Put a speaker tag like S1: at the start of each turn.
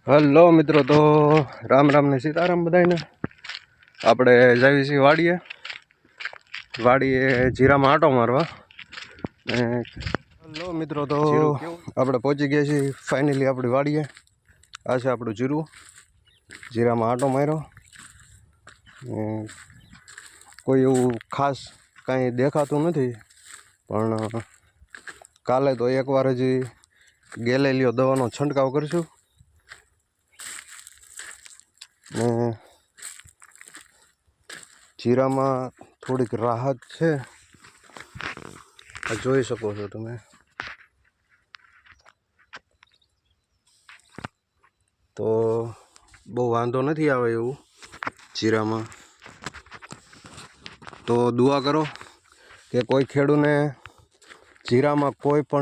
S1: Hello મિત્રો, તો રામ રામ ને સીતારામ બધાને. આપણે જઈએ છીએ વાડીએ જીરામાં આંટો મારવા. હલો મિત્રો, તો આપણે પહોંચી ગયા છીએ ફાઇનલી આપણી વાડીએ. આ છે આપણું જીરામાં આંટો માર્યો. કોઈ એવું ખાસ કાંઈ દેખાતું નથી, પણ કાલે તો એકવાર હજી ગેલેલિયો દવાનો છંટકાવ કરીશું. ને જીરામાં થોડીક રાહત છે, આ જોઈ શકો છો તમે. તો બહુ વાંધો નથી આવે એવું જીરામાં. તો દુઆ કરો કે કોઈ ખેડૂતને જીરામાં કોઈ પણ